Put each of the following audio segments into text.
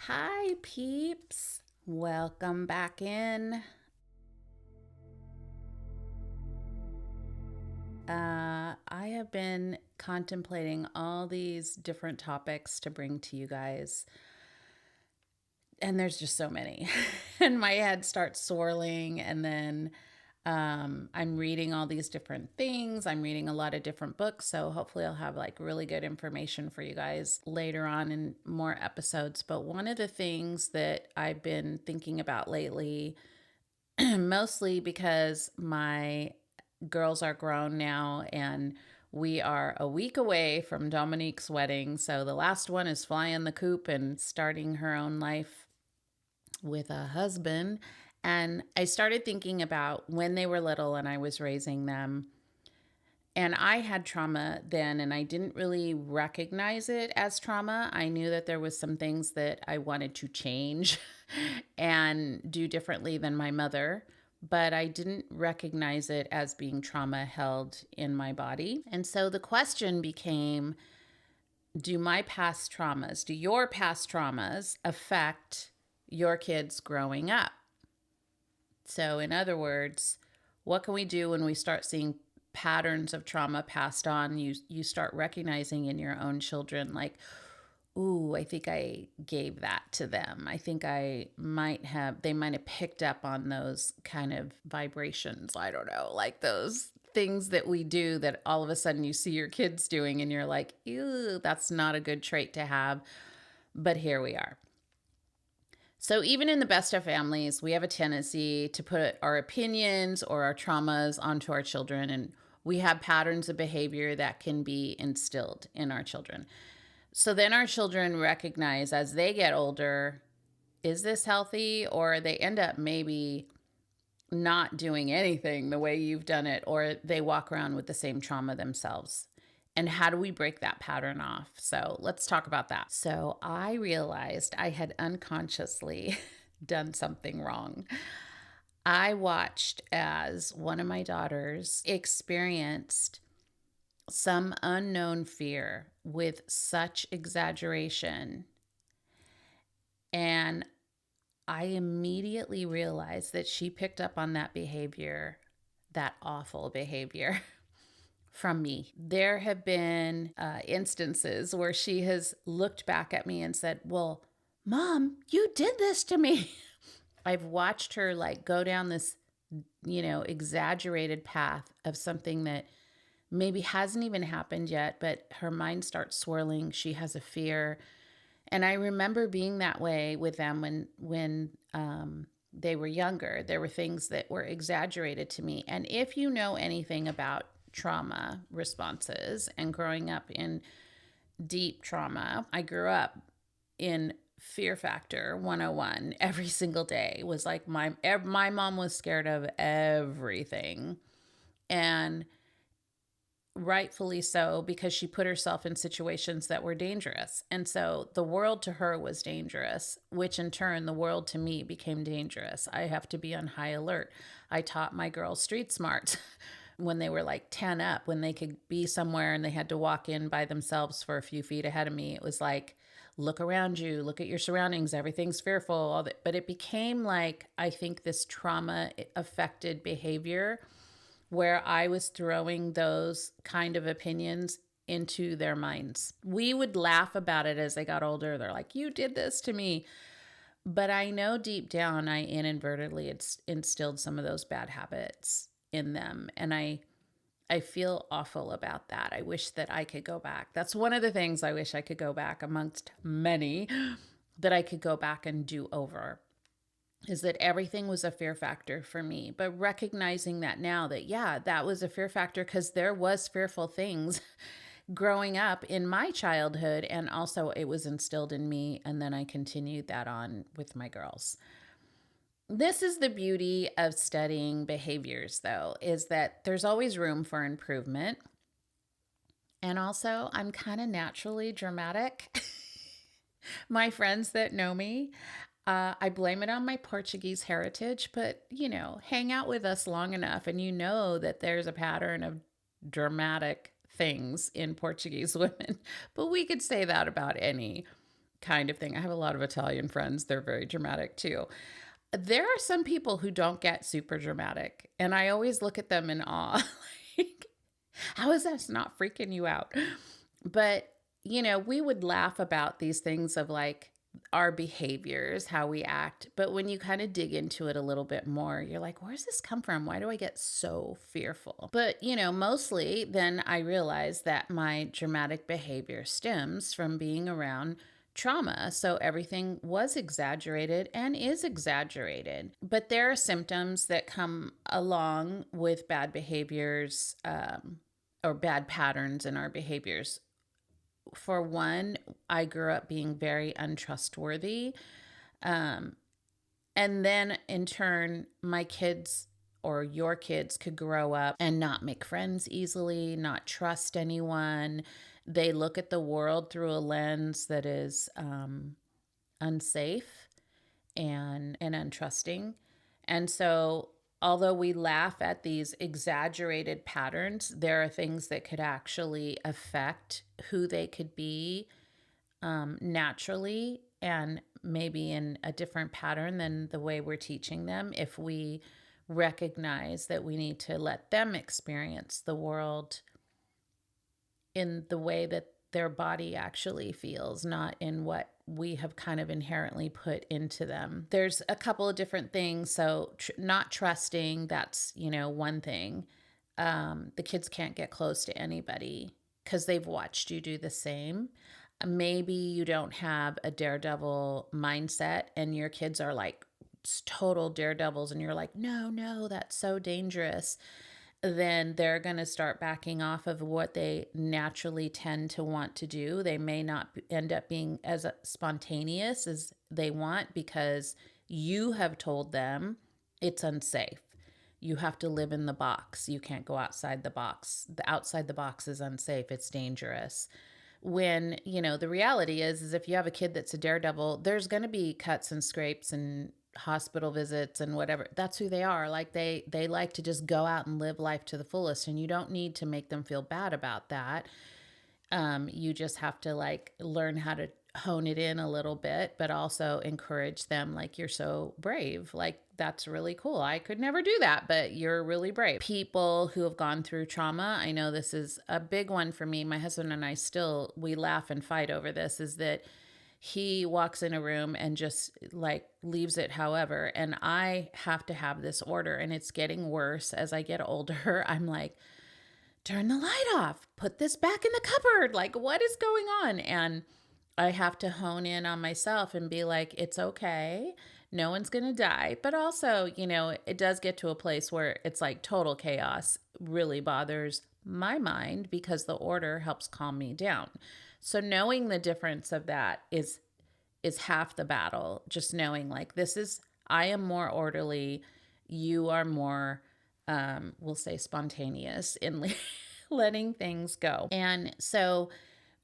Hi, peeps. Welcome back in. I have been contemplating all these different topics to bring to you guys, and there's just so many. And my head starts swirling, and then I'm reading all these different things. I'm reading a lot of different books, so hopefully I'll have like really good information for you guys later on in more episodes. But one of the things that I've been thinking about lately, mostly because my girls are grown now and we are a week away from Dominique's wedding. So the last one is flying the coop and starting her own life with a husband. And I started thinking about when they were little and I was raising them. And I had trauma then, and I didn't really recognize it as trauma. I knew that there was some things that I wanted to change and do differently than my mother, but I didn't recognize it as being trauma held in my body. And so the question became, do your past traumas affect your kids growing up? So in other words, what can we do when we start seeing patterns of trauma passed on? You start recognizing in your own children, like, ooh, I think I gave that to them. I think they might have picked up on those kind of vibrations. I don't know, like those things that we do that all of a sudden you see your kids doing and you're like, ew, that's not a good trait to have. But here we are. So even in the best of families, we have a tendency to put our opinions or our traumas onto our children, and we have patterns of behavior that can be instilled in our children. So then our children recognize as they get older, is this healthy? Or they end up maybe not doing anything the way you've done it, or they walk around with the same trauma themselves. And how do we break that pattern off? So let's talk about that. So I realized I had unconsciously done something wrong. I watched as one of my daughters experienced some unknown fear with such exaggeration. And I immediately realized that she picked up on that behavior, that awful behavior, from me. There have been instances where she has looked back at me and said, well, Mom, you did this to me. I've watched her like go down this, exaggerated path of something that maybe hasn't even happened yet, but her mind starts swirling. She has a fear. And I remember being that way with them when they were younger. There were things that were exaggerated to me. And if you know anything about trauma responses and growing up in deep trauma, I grew up in Fear Factor 101 every single day. It was like my mom was scared of everything. And rightfully so, because she put herself in situations that were dangerous. And so the world to her was dangerous, which in turn, the world to me became dangerous. I have to be on high alert. I taught my girls street smarts when they were like 10 up, when they could be somewhere and they had to walk in by themselves for a few feet ahead of me. It was like, look around you, look at your surroundings, everything's fearful, all that. But it became like, I think this trauma affected behavior where I was throwing those kind of opinions into their minds. We would laugh about it as they got older. They're like, you did this to me. But I know deep down, I inadvertently instilled some of those bad habits in them. And I feel awful about that. I wish that I could go back. That's one of the things I wish I could go back, amongst many, that I could go back and do over, is that everything was a fear factor for me. But recognizing that now, that, yeah, that was a fear factor because there was fearful things growing up in my childhood. And also it was instilled in me. And then I continued that on with my girls. This is the beauty of studying behaviors, though, is that there's always room for improvement. And also, I'm kind of naturally dramatic. My friends that know me, I blame it on my Portuguese heritage, but, hang out with us long enough and you know that there's a pattern of dramatic things in Portuguese women. But we could say that about any kind of thing. I have a lot of Italian friends. They're very dramatic too. There are some people who don't get super dramatic, and I always look at them in awe. Like, how is that not freaking you out? But, we would laugh about these things of like our behaviors, how we act. But when you kind of dig into it a little bit more, you're like, where's this come from? Why do I get so fearful? But, mostly then I realized that my dramatic behavior stems from being around trauma. So everything was exaggerated and is exaggerated. But there are symptoms that come along with bad behaviors, or bad patterns in our behaviors. For one, I grew up being very untrustworthy. Um, and then in turn, my kids or your kids could grow up and not make friends easily, not trust anyone. They look at the world through a lens that is unsafe and untrusting. And so, although we laugh at these exaggerated patterns, there are things that could actually affect who they could be naturally, and maybe in a different pattern than the way we're teaching them, if we recognize that we need to let them experience the world in the way that their body actually feels, not in what we have kind of inherently put into them. There's a couple of different things. So not trusting, that's, one thing. The kids can't get close to anybody because they've watched you do the same. Maybe you don't have a daredevil mindset and your kids are like total daredevils and you're like, no, that's so dangerous. Then they're going to start backing off of what they naturally tend to want to do. They may not end up being as spontaneous as they want because you have told them it's unsafe. You have to live in the box. You can't go outside the box. The outside the box is unsafe. It's dangerous. When, the reality is if you have a kid that's a daredevil, there's going to be cuts and scrapes and hospital visits and whatever. That's who they are. Like they like to just go out and live life to the fullest, and you don't need to make them feel bad about that. You just have to like learn how to hone it in a little bit, but also encourage them like, you're so brave. Like, that's really cool. I could never do that, but you're really brave. People who have gone through trauma, I know this is a big one for me. My husband and I we laugh and fight over this, is that he walks in a room and just like leaves it however. And I have to have this order, and it's getting worse as I get older. I'm like, turn the light off, put this back in the cupboard. Like, what is going on? And I have to hone in on myself and be like, it's okay. No one's going to die. But also, it does get to a place where it's like total chaos really bothers my mind because the order helps calm me down. So knowing the difference of that is half the battle. Just knowing like, I am more orderly. You are more, we'll say spontaneous in letting things go. And so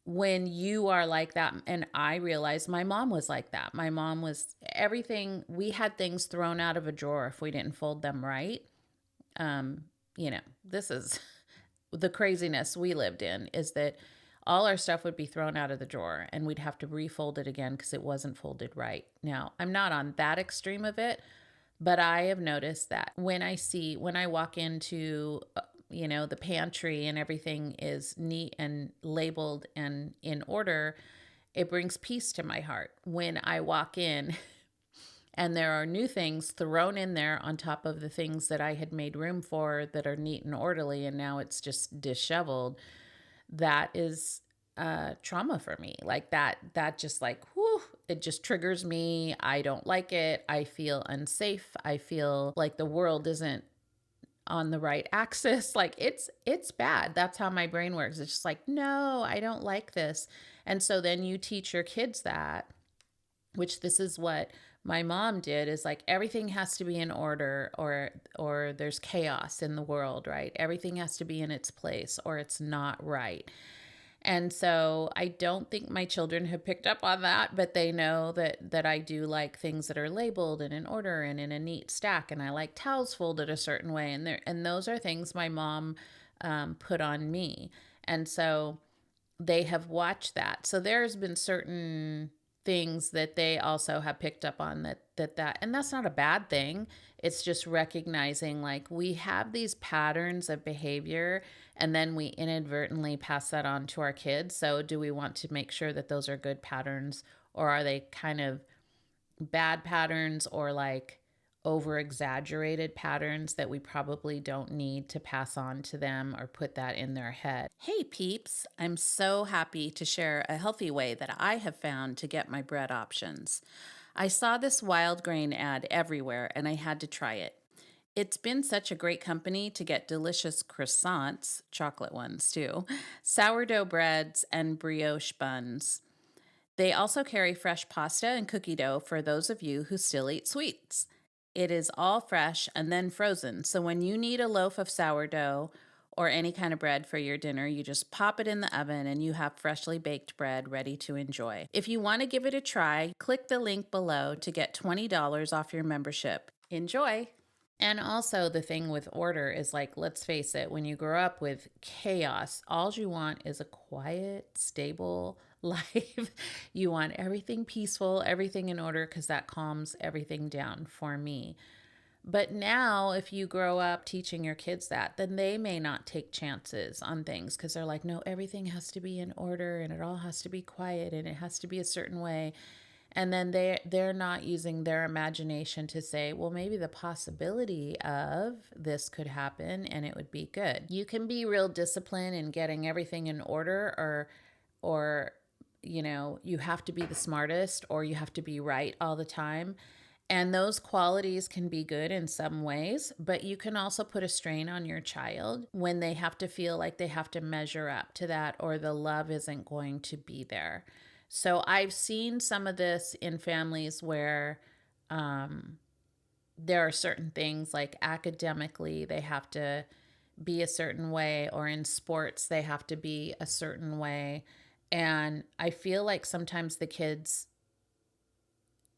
when you are like that, and I realized my mom was like that. My mom was everything. We had things thrown out of a drawer if we didn't fold them right. This is the craziness we lived in, is that all our stuff would be thrown out of the drawer and we'd have to refold it again because it wasn't folded right. Now, I'm not on that extreme of it, but I have noticed that when I walk into the pantry and everything is neat and labeled and in order, it brings peace to my heart. When I walk in and there are new things thrown in there on top of the things that I had made room for that are neat and orderly, and now it's just disheveled, that is trauma for me. Like that just like, whew, it just triggers me. I don't like it. I feel unsafe. I feel like the world isn't on the right axis. Like it's bad. That's how my brain works. It's just like, no, I don't like this. And so then you teach your kids that, which this is what my mom did, is like, everything has to be in order or there's chaos in the world, right? Everything has to be in its place or it's not right. And so I don't think my children have picked up on that, but they know that I do like things that are labeled and in order and in a neat stack. And I like towels folded a certain way. And those are things my mom put on me. And so they have watched that. So there's been certain things that they also have picked up on that and that's not a bad thing. It's just recognizing like we have these patterns of behavior and then we inadvertently pass that on to our kids. So do we want to make sure that those are good patterns, or are they kind of bad patterns, or like over exaggerated patterns that we probably don't need to pass on to them or put that in their head? Hey peeps, I'm so happy to share a healthy way that I have found to get my bread options. I saw this wild grain ad everywhere and I had to try it. It's been such a great company to get delicious croissants, chocolate ones too, sourdough breads, and brioche buns. They also carry fresh pasta and cookie dough for those of you who still eat sweets. It is all fresh and then frozen, so when you need a loaf of sourdough or any kind of bread for your dinner, you just pop it in the oven and you have freshly baked bread ready to enjoy. If you want to give it a try, click the link below to get $20 off your membership. Enjoy! And also, the thing with order is like, let's face it, when you grow up with chaos, all you want is a quiet, stable life. You want everything peaceful, everything in order, because that calms everything down for me. But now, if you grow up teaching your kids that, then they may not take chances on things because they're like, no, everything has to be in order and it all has to be quiet and it has to be a certain way. And then they're not using their imagination to say, well, maybe the possibility of this could happen and it would be good. You can be real disciplined in getting everything in order, or you have to be the smartest or you have to be right all the time. And those qualities can be good in some ways, but you can also put a strain on your child when they have to feel like they have to measure up to that, or the love isn't going to be there. So I've seen some of this in families where there are certain things like academically they have to be a certain way, or in sports they have to be a certain way. And I feel like sometimes the kids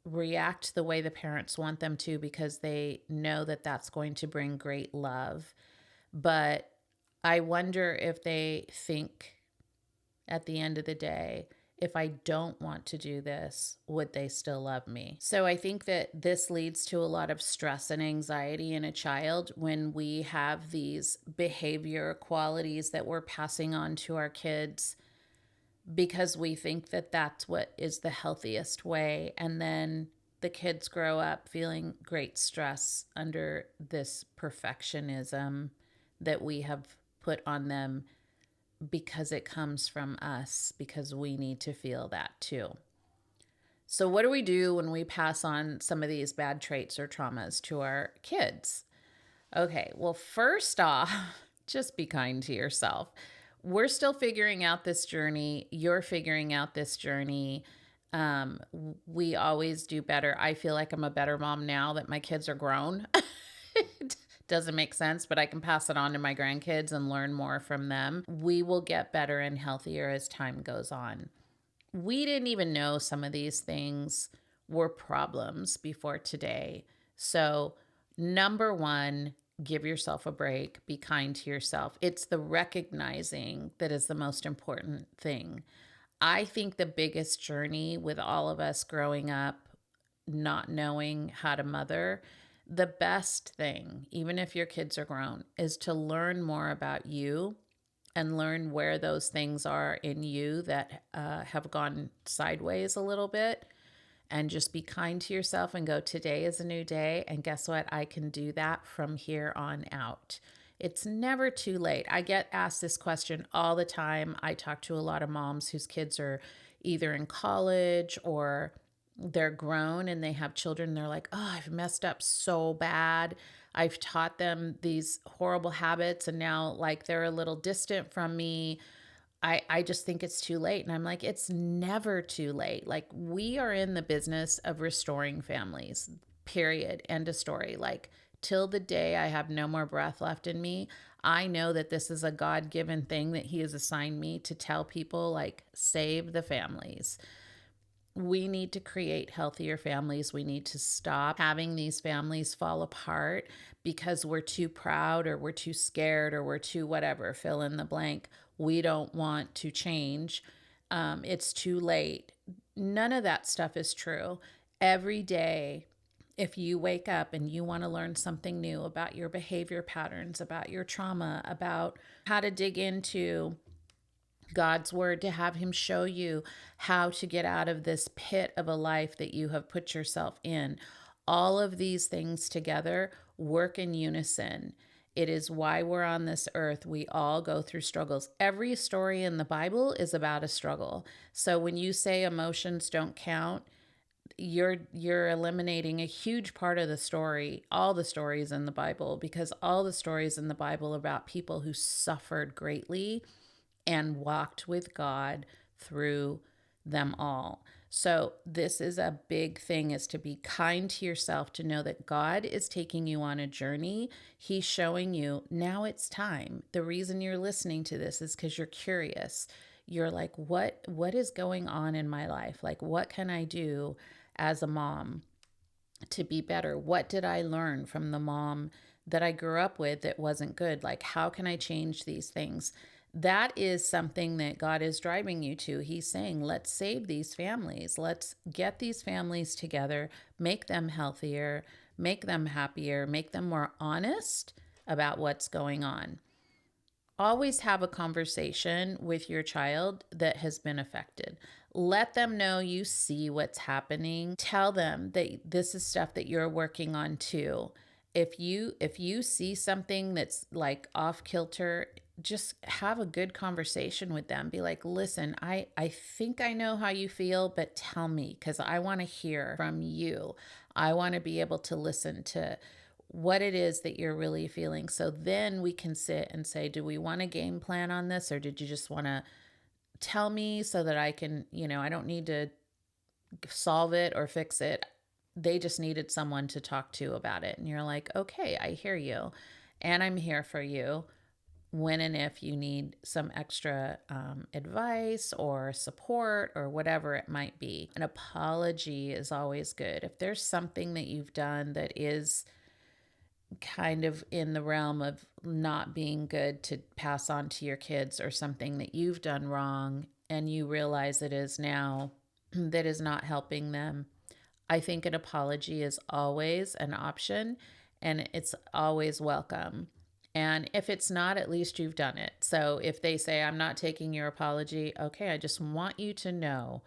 react the way the parents want them to because they know that that's going to bring great love. But I wonder if they think at the end of the day, if I don't want to do this, would they still love me? So I think that this leads to a lot of stress and anxiety in a child when we have these behavior qualities that we're passing on to our kids because we think that that's what is the healthiest way. And then the kids grow up feeling great stress under this perfectionism that we have put on them because it comes from us, because we need to feel that too. So what do we do when we pass on some of these bad traits or traumas to our kids? Okay, well, first off, just be kind to yourself. We're still figuring out this journey. You're figuring out this journey. We always do better. I feel like I'm a better mom now that my kids are grown. It doesn't make sense, but I can pass it on to my grandkids and learn more from them. We will get better and healthier as time goes on. We didn't even know some of these things were problems before today. So, number one, give yourself a break, be kind to yourself. It's the recognizing that is the most important thing. I think the biggest journey with all of us growing up, not knowing how to mother, the best thing, even if your kids are grown, is to learn more about you and learn where those things are in you that have gone sideways a little bit, and just be kind to yourself and go, today is a new day. And guess what? I can do that from here on out. It's never too late. I get asked this question all the time. I talk to a lot of moms whose kids are either in college or they're grown and they have children. They're like, oh, I've messed up so bad. I've taught them these horrible habits and now like they're a little distant from me. I just think it's too late. And I'm like, it's never too late. Like, we are in the business of restoring families, period. End of story. Like, till the day I have no more breath left in me, I know that this is a God-given thing that He has assigned me to tell people, like, save the families. We need to create healthier families. We need to stop having these families fall apart because we're too proud or we're too scared or we're too whatever, fill in the blank. We don't want to change. It's too late. None of that stuff is true. Every day, if you wake up and you want to learn something new about your behavior patterns, about your trauma, about how to dig into God's word, to have him show you how to get out of this pit of a life that you have put yourself in. All of these things together work in unison. It is why we're on this earth. We all go through struggles. Every story in the Bible is about a struggle. So when you say emotions don't count, you're eliminating a huge part of the story, all the stories in the Bible, because all the stories in the Bible are about people who suffered greatly and walked with God through them all. So this is a big thing, is to be kind to yourself, to know that God is taking you on a journey. He's showing you now it's time. The reason you're listening to this is because you're curious. You're like, what is going on in my life? Like, what can I do as a mom to be better? What did I learn from the mom that I grew up with that wasn't good? Like, how can I change these things? That is something that God is driving you to. He's saying, let's save these families. Let's get these families together, make them healthier, make them happier, make them more honest about what's going on. Always have a conversation with your child that has been affected. Let them know you see what's happening. Tell them that this is stuff that you're working on too. If you see something that's like off kilter, just have a good conversation with them. Be like, listen, I think I know how you feel, but tell me, because I want to hear from you. I want to be able to listen to what it is that you're really feeling. So then we can sit and say, do we want a game plan on this, or did you just want to tell me so that I can, I don't need to solve it or fix it. They just needed someone to talk to about it. And you're like, okay, I hear you. And I'm here for you when and if you need some extra advice or support or whatever it might be. An apology is always good. If there's something that you've done that is kind of in the realm of not being good to pass on to your kids, or something that you've done wrong and you realize it is now that is not helping them, I think an apology is always an option, and it's always welcome. And if it's not, at least you've done it. So if they say, I'm not taking your apology, okay, I just want you to know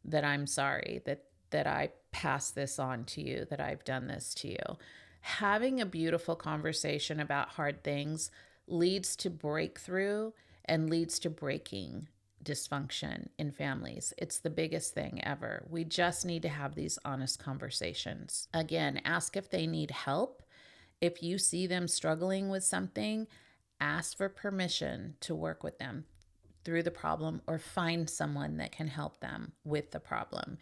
that I'm sorry, that I passed this on to you, that I've done this to you. Having a beautiful conversation about hard things leads to breakthrough and leads to breaking dysfunction in families. It's the biggest thing ever. We just need to have these honest conversations. Again, ask if they need help. If you see them struggling with something, ask for permission to work with them through the problem, or find someone that can help them with the problem.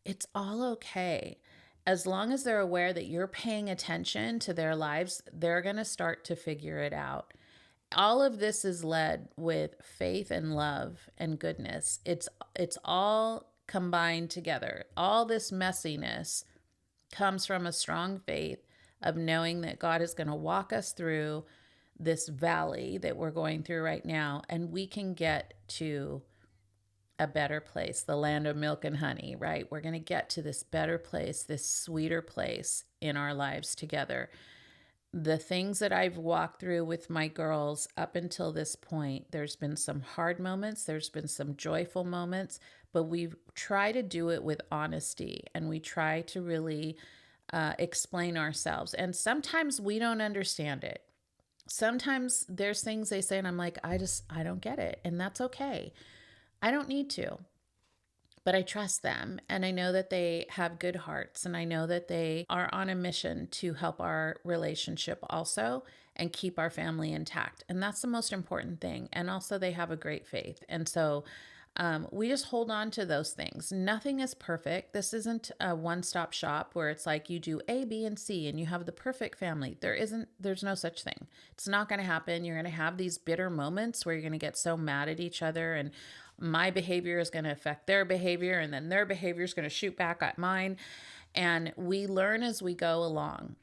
It's all okay. As long as they're aware that you're paying attention to their lives, they're going to start to figure it out. All of this is led with faith and love and goodness. It's all combined together. All this messiness comes from a strong faith of knowing that God is going to walk us through this valley that we're going through right now, and we can get to a better place, the land of milk and honey, right? We're going to get to this better place, this sweeter place in our lives together. The things that I've walked through with my girls up until this point, there's been some hard moments, there's been some joyful moments, but we try to do it with honesty, and we try to really explain ourselves. And sometimes we don't understand it. Sometimes there's things they say and I'm like, I don't get it. And that's okay. I don't need to, but I trust them. And I know that they have good hearts, and I know that they are on a mission to help our relationship also and keep our family intact. And that's the most important thing. And also they have a great faith. And so we just hold on to those things. Nothing is perfect. This isn't a one-stop shop where it's like you do A, B, and C and you have the perfect family. There's no such thing. It's not going to happen. You're going to have these bitter moments where you're going to get so mad at each other, and my behavior is going to affect their behavior, and then their behavior is going to shoot back at mine. And we learn as we go along,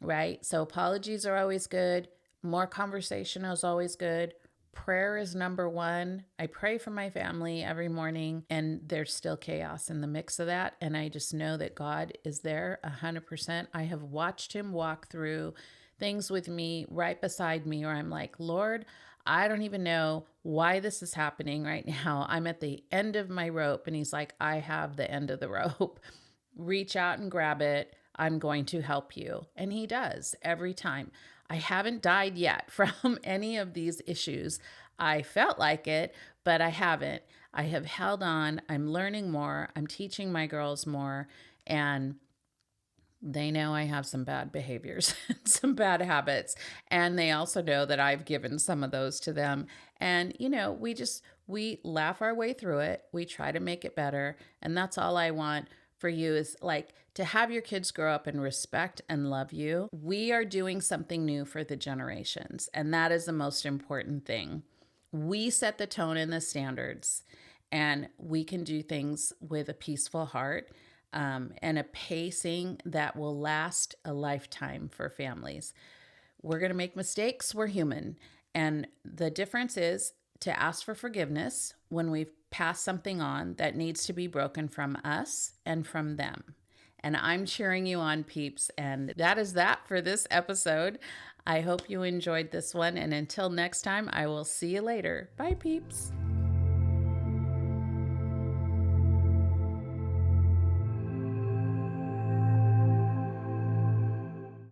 right? So apologies are always good. More conversation is always good. Prayer is number one. I pray for my family every morning, and there's still chaos in the mix of that. And I just know that God is there 100%. I have watched him walk through things with me right beside me where I'm like, Lord, I don't even know why this is happening right now. I'm at the end of my rope. And he's like, I have the end of the rope. Reach out and grab it. I'm going to help you. And he does every time. I haven't died yet from any of these issues. I felt like it, but I haven't. I have held on. I'm learning more. I'm teaching my girls more. And they know I have some bad behaviors, some bad habits. And they also know that I've given some of those to them. And, we laugh our way through it. We try to make it better. And that's all I want for you is like to have your kids grow up and respect and love you. We are doing something new for the generations. And that is the most important thing. We set the tone and the standards, and we can do things with a peaceful heart and a pacing that will last a lifetime for families. We're going to make mistakes. We're human. And the difference is to ask for forgiveness when we've passed something on that needs to be broken from us and from them. And I'm cheering you on, peeps. And that is that for this episode. I hope you enjoyed this one. And until next time, I will see you later. Bye, peeps.